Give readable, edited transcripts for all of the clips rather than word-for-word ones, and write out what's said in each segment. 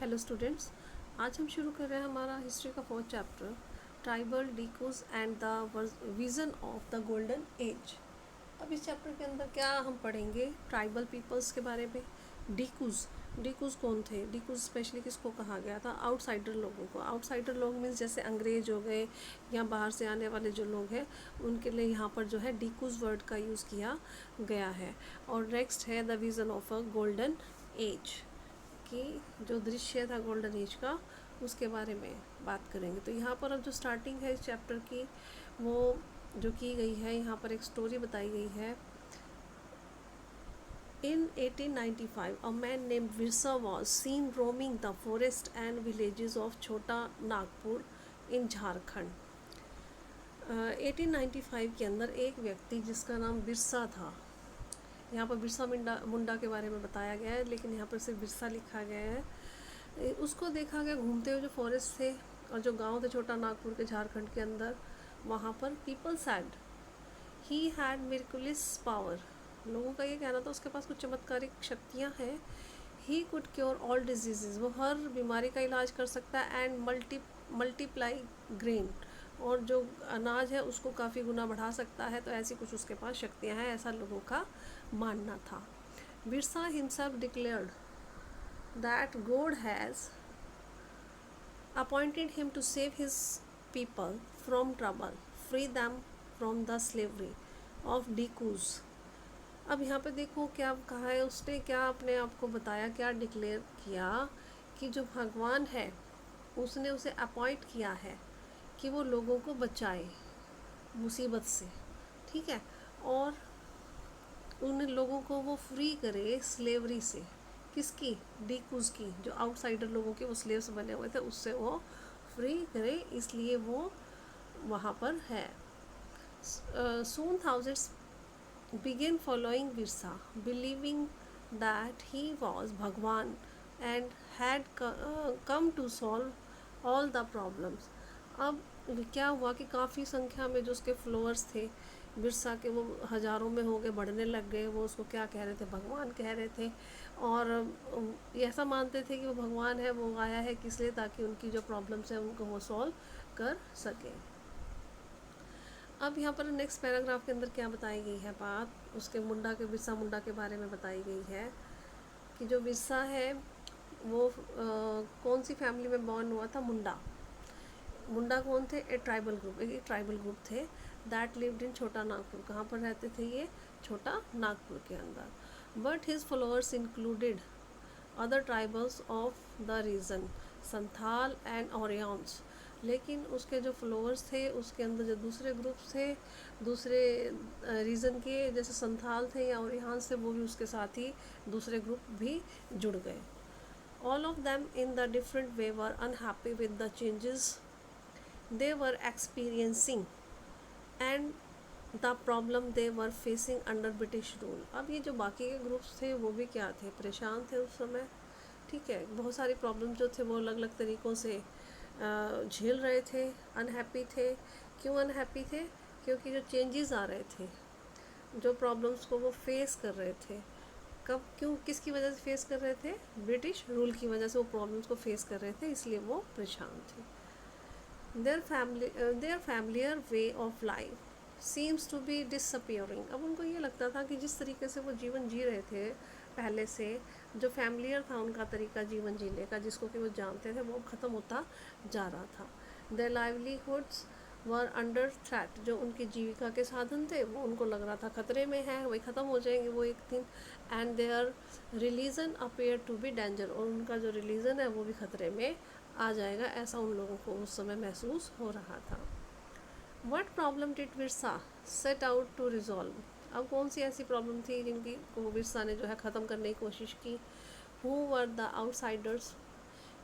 Hello students, आज हम शुरू कर रहे हैं हमारा हिस्ट्री का 4th chapter tribal dikus and the vision of the golden age. अब इस चैप्टर के अंदर क्या हम पढ़ेंगे? ट्राइबल पीपल्स के बारे में। डिकूज डिकूज कौन थे? डिकूज स्पेशली किसको कहा गया था? आउटसाइडर लोगों को। आउटसाइडर लोग मीन्स जैसे अंग्रेज हो गए या बाहर से आने वाले जो लोग हैं, उनके लिए यहाँ पर जो है डिकूज वर्ड का यूज़ किया गया है। और नेक्स्ट है the vision of a golden age, कि जो दृश्य था गोल्डन एज का, उसके बारे में बात करेंगे। तो यहाँ पर अब जो स्टार्टिंग है इस चैप्टर की, वो जो की गई है, यहाँ पर एक स्टोरी बताई गई है। In 1895, a man named Virsa was seen roaming the forest and villages of Chota Nagpur in Jharkhand. 1895 के अंदर एक व्यक्ति जिसका नाम बिरसा था, यहाँ पर बिरसा मुंडा के बारे में बताया गया है, लेकिन यहाँ पर सिर्फ बिरसा लिखा गया है। उसको देखा गया घूमते हुए जो फॉरेस्ट थे और जो गांव थे छोटा नागपुर के झारखंड के अंदर, वहाँ पर people sad he had miraculous power. लोगों का ये कहना था उसके पास कुछ चमत्कारिक शक्तियाँ हैं। He could cure all disease, वो हर बीमारी का इलाज कर सकता है। एंड मल्टीप्लाई ग्रेन, और जो अनाज है उसको काफ़ी गुना बढ़ा सकता है। तो ऐसी कुछ उसके पास शक्तियाँ हैं, ऐसा लोगों का मानना था। Birsa himself declared that God has appointed him to save his people from trouble, free them from the slavery of Dikus। अब यहाँ पे देखो क्या कहा है उसने, क्या अपने आप को बताया, क्या डिक्लेयर किया कि जो भगवान है उसने उसे अपॉइंट किया है कि वो लोगों को बचाए मुसीबत से, ठीक है, और उन लोगों को वो फ्री करे स्लेवरी से। किसकी? डीकूज की, जो आउटसाइडर लोगों के वो स्लेव्स बने हुए थे, उससे वो फ्री करे, इसलिए वो वहाँ पर है। Soon thousands began following Birsa, believing that he was भगवान and had come to solve all the problems. अब क्या हुआ कि काफ़ी संख्या में जो उसके फॉलोअर्स थे बिरसा के, वो हज़ारों में हो गए, बढ़ने लग गए। वो उसको क्या कह रहे थे? भगवान कह रहे थे। और ऐसा मानते थे कि वो भगवान है, वो आया है किस लिए? ताकि उनकी जो प्रॉब्लम्स हैं उनको वो सॉल्व कर सके। अब यहाँ पर नेक्स्ट पैराग्राफ के अंदर क्या बताई गई है बात, उसके मुंडा के, बिरसा मुंडा के बारे में बताई गई है कि जो बिरसा है वो कौन सी फैमिली में बॉर्न हुआ था? मुंडा। मुंडा कौन थे? ए ट्राइबल ग्रुप, एक ट्राइबल ग्रुप थे। दैट लिव्ड इन छोटा नागपुर। कहाँ पर रहते थे ये? छोटा नागपुर के अंदर। But his followers included other tribals of the region, Santhal and Oraons. लेकिन उसके जो फॉलोअर्स थे उसके अंदर जो दूसरे ग्रुप्स थे, दूसरे रीजन के, जैसे संथाल थे या ओरियंस थे, वो भी उसके साथ ही दूसरे ग्रुप भी जुड़ गए। All of them in the different way were unhappy with the changes they were experiencing and the problem they were facing under British rule। अब ये जो बाकी के ग्रुप्स थे वो भी क्या थे? परेशान थे उस समय, ठीक है। बहुत सारी प्रॉब्लम जो थे वो अलग अलग तरीक़ों से झेल रहे थे, अनहैप्पी थे। क्यों अनहैप्पी थे? क्योंकि जो चेंजेस आ रहे थे, जो प्रॉब्लम्स को वो फेस कर रहे थे, कब, क्यों, किसकी वजह से फेस कर रहे थे? ब्रिटिश रूल की वजह से वो प्रॉब्लम्स को फेस कर रहे थे, इसलिए वो परेशान थे। their familiar way of life seems to be disappearing। अब उनको ये लगता था कि जिस तरीके से वो जीवन जी रहे थे पहले से, जो फैमिलियर था उनका तरीका जीवन जीने का, जिसको कि वो जानते थे, वो ख़त्म होता जा रहा था। their livelihoods were under threat। जो उनकी जीविका के साधन थे वो उनको लग रहा था खतरे में है, वही ख़त्म हो जाएंगे वो एक दिन। And their religion appear to be danger, और उनका जो रिलीजन है वो भी खतरे में आ जाएगा, ऐसा उन लोगों को उस समय महसूस हो रहा था। What problem did Birsa set out to resolve. अब कौन सी ऐसी प्रॉब्लम थी जिनकी को बिरसा ने जो है ख़त्म करने की कोशिश की? Who were the outsiders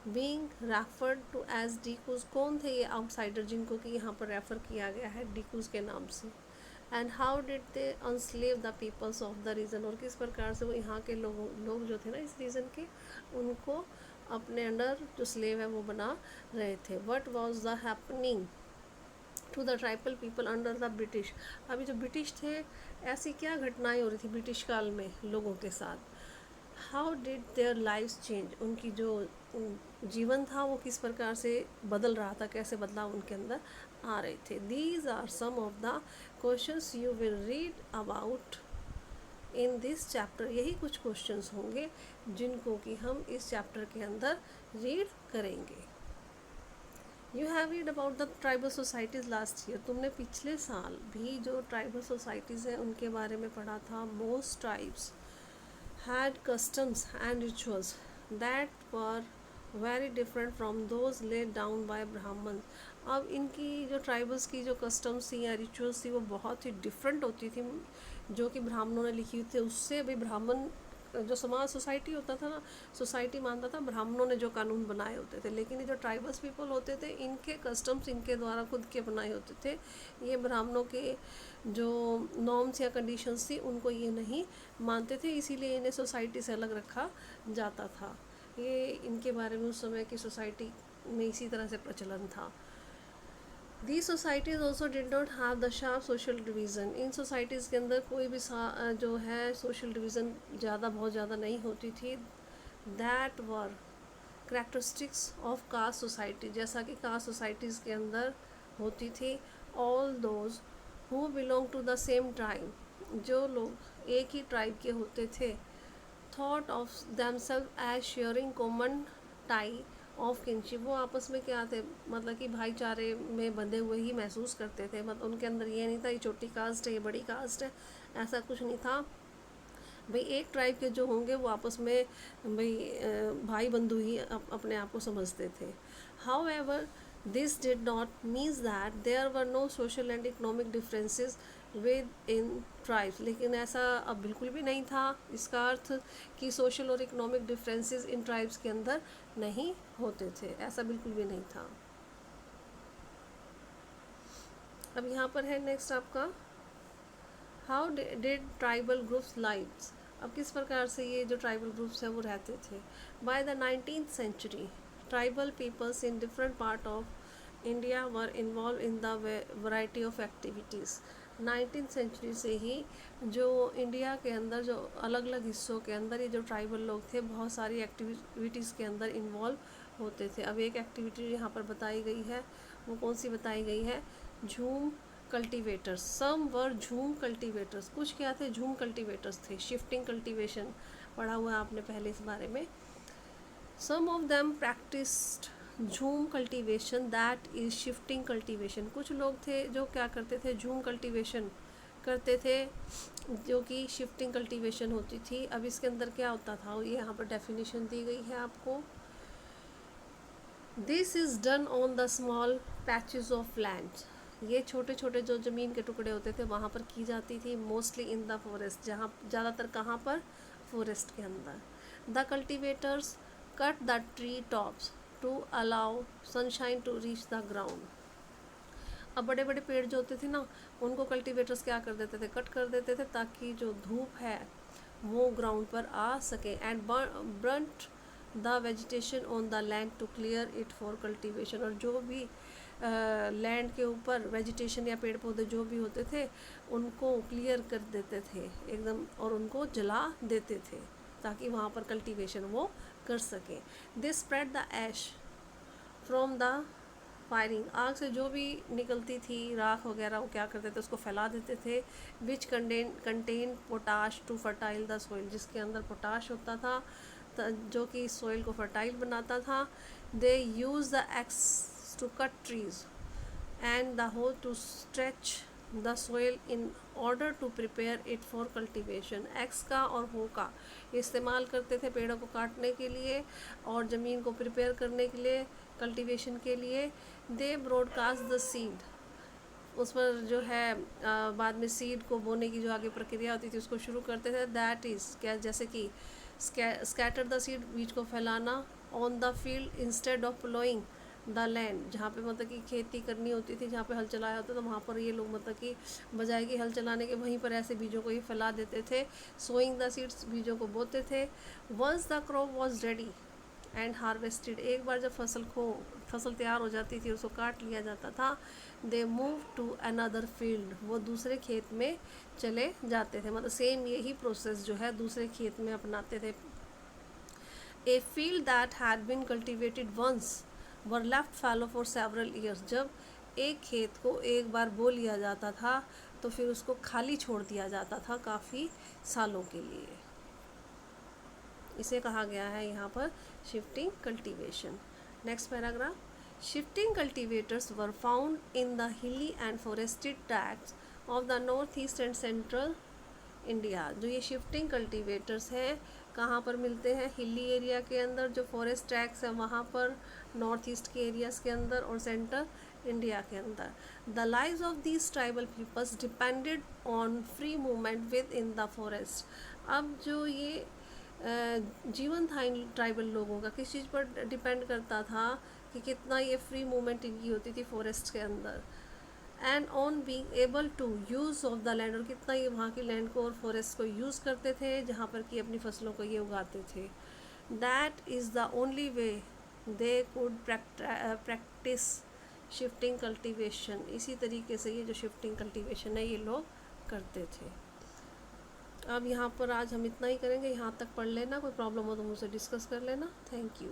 being referred to as dikus. कौन थे ये आउटसाइडर जिनको कि यहाँ पर रेफ़र किया गया है डीकूज के नाम से? And how did they enslave the peoples of the region, और किस प्रकार से वो यहाँ के लोग जो थे ना इस रीजन के, उनको अपने अंडर जो स्लेव है वो बना रहे थे। What was the happening to the tribal people under the British. अभी जो ब्रिटिश थे, ऐसी क्या घटनाएं हो रही थी ब्रिटिश काल में लोगों के साथ? How did their lives change, उनकी जो जीवन था वो किस प्रकार से बदल रहा था, कैसे बदलाव उनके अंदर आ रहे थे. These are some of the questions you will read about in this chapter. यही कुछ क्वेश्चंस होंगे जिनको कि हम इस चैप्टर के अंदर रीड करेंगे. You have read about the tribal societies last year. तुमने पिछले साल भी जो ट्राइबल सोसाइटीज़ हैं उनके बारे में पढ़ा था. Most tribes had customs and rituals that were very different from those laid down by ब्राह्मण. अब इनकी जो ट्राइबल्स की जो कस्टम्स थी या रिचुअल्स थी वो बहुत ही डिफरेंट होती थी जो कि ब्राह्मणों ने लिखी हुई थी. उससे अभी ब्राह्मण जो समाज सोसाइटी होता था ना, सोसाइटी मानता था ब्राह्मणों ने जो कानून बनाए होते थे, लेकिन ये जो ट्राइबल्स पीपल होते थे इनके कस्टम्स इनके द्वारा खुद के बनाए होते थे. ये ब्राह्मणों के जो नॉर्म्स या कंडीशंस थी उनको ये नहीं मानते थे, इसीलिए इन्हें सोसाइटी से अलग रखा जाता था. ये इनके बारे में उस समय की सोसाइटी में इसी तरह से प्रचलन था. These societies also did not have the sharp social division. In societies के अंदर कोई भी जो है सोशल डिवीज़न बहुत ज़्यादा नहीं होती थी. That were characteristics of caste society, जैसा कि caste societies के अंदर होती थी. All those who belong to the same tribe, जो लोग एक ही ट्राइब के होते थे, thought of themselves as sharing common tie of kinship. वो आपस में क्या थे, मतलब कि भाईचारे में बंधे हुए ही महसूस करते थे. मतलब उनके अंदर ये नहीं था ये छोटी कास्ट है ये बड़ी कास्ट है, ऐसा कुछ नहीं था. भाई एक ट्राइब के जो होंगे वो आपस में भाई बंधु ही अपने आप को समझते थे. However this did not means that there were no social and economic differences within tribes. लेकिन ऐसा अब बिल्कुल भी नहीं था. इसका अर्थ कि सोशल और इकोनॉमिक डिफरेंसेस इन ट्राइब्स के अंदर नहीं होते थे, ऐसा बिल्कुल भी नहीं था. अब यहाँ पर है नेक्स्ट आपका how did tribal groups lives. अब किस प्रकार से ये जो ट्राइबल ग्रुप्स हैं वो रहते थे. By the 19th century tribal peoples in different part of India were involve in the variety of activities. 19th century से ही जो इंडिया के अंदर जो अलग अलग हिस्सों के अंदर ये जो ट्राइबल लोग थे बहुत सारी एक्टिविटीज़ के अंदर इन्वॉल्व होते थे. अब एक एक्टिविटी यहाँ पर बताई गई है, वो कौन सी बताई गई है, झूम कल्टीवेटर्स. सम वर झूम कल्टीवेटर्स. कुछ क्या थे, झूम कल्टीवेटर्स थे. शिफ्टिंग कल्टीवेशन पढ़ा हुआ है आपने पहले इस बारे में. सम ऑफ देम प्रैक्टिस्ड झूम cultivation that is shifting cultivation. कुछ लोग थे जो क्या करते थे, झूम कल्टीवेशन करते थे जो कि शिफ्टिंग कल्टीवेशन होती थी. अब इसके अंदर क्या होता था ये यहाँ पर डेफिनेशन दी गई है आपको. This is done on the small patches of land. ये छोटे छोटे जो ज़मीन के टुकड़े होते थे वहाँ पर की जाती थी. मोस्टली इन द फॉरेस्ट, जहाँ ज़्यादातर कहाँ पर, फॉरेस्ट के अंदर. The cultivators cut the tree tops to allow sunshine to reach the ground. अब बड़े बड़े पेड़ जो होते थे ना उनको कल्टीवेटर्स क्या कर देते थे, कट कर देते थे ताकि जो धूप है वो ग्राउंड पर आ सके. And burnt the vegetation on the land to clear it for cultivation. और जो भी लैंड के ऊपर वेजिटेशन या पेड़ पौधे जो भी होते थे उनको क्लियर कर देते थे एकदम और उनको जला देते थे ताकि वहाँ पर कल्टीवेशन वो कर सके. They spread the ash from the firing. आग से जो भी निकलती थी राख वगैरह वो क्या करते थे उसको फैला देते थे. Which contain potash to fertile the soil. जिसके अंदर पोटाश होता था जो कि सोइल को फर्टाइल बनाता था. They use the axe to cut trees and the hoe to stretch the soil in order to prepare it for cultivation. X का और हो का इस्तेमाल करते थे पेड़ों को काटने के लिए और ज़मीन को प्रिपेयर करने के लिए कल्टीवेशन के लिए. दे ब्रॉडकास्ट द सीड. उस पर जो है बाद में सीड को बोने की जो आगे प्रक्रिया होती थी उसको शुरू करते थे. दैट इज़ क्या, जैसे कि स्कैटर द सीड, बीज को फैलाना. On the field instead of ploughing the land. जहाँ पे मतलब कि खेती करनी होती थी, जहाँ पे हल चलाया होता था वहाँ पर ये लोग मतलब कि बजाय कि हल चलाने के वहीं पर ऐसे बीजों को ही फैला देते थे. सोइंग द सीड्स, बीजों को बोते थे. Once the crop was ready and harvested. एक बार जब फसल तैयार हो जाती थी उसको काट लिया जाता था. They move to another field. वो दूसरे खेत में चले जाते थे. मतलब सेम यही प्रोसेस जो है दूसरे खेत में अपनाते थे A field that had been cultivated once were left fallow for several years. जब एक खेत को एक बार बो लिया जाता था तो फिर उसको खाली छोड़ दिया जाता था काफ़ी सालों के लिए. इसे कहा गया है यहाँ पर shifting cultivation. Next paragraph. Shifting cultivators were found in the hilly and forested tracts of the north east and central India. जो ये शिफ्टिंग कल्टीवेटर्स हैं कहाँ पर मिलते हैं? हिली एरिया के अंदर, जो फॉरेस्ट ट्रैक्स हैं वहाँ पर, नॉर्थ ईस्ट के एरियाज़ के अंदर और सेंट्रल इंडिया के अंदर. The lives of these tribal peoples depended on free movement within the forest. अब जो ये जीवन था इन ट्राइबल लोगों का किस चीज़ पर डिपेंड करता था कि कितना ये फ्री मूवमेंट इनकी होती थी फॉरेस्ट के अंदर, and on being able to use of the land, और कितना ये वहाँ की लैंड को और फॉरेस्ट को यूज़ करते थे जहाँ पर कि अपनी फसलों को ये उगाते थे. That is the only way they could practice shifting cultivation. इसी तरीके से ये जो शिफ्टिंग कल्टीवेशन है ये लोग करते थे. अब यहाँ पर आज हम इतना ही करेंगे, यहाँ तक पढ़ लेना, कोई प्रॉब्लम हो तो मुझसे डिस्कस कर लेना. Thank you.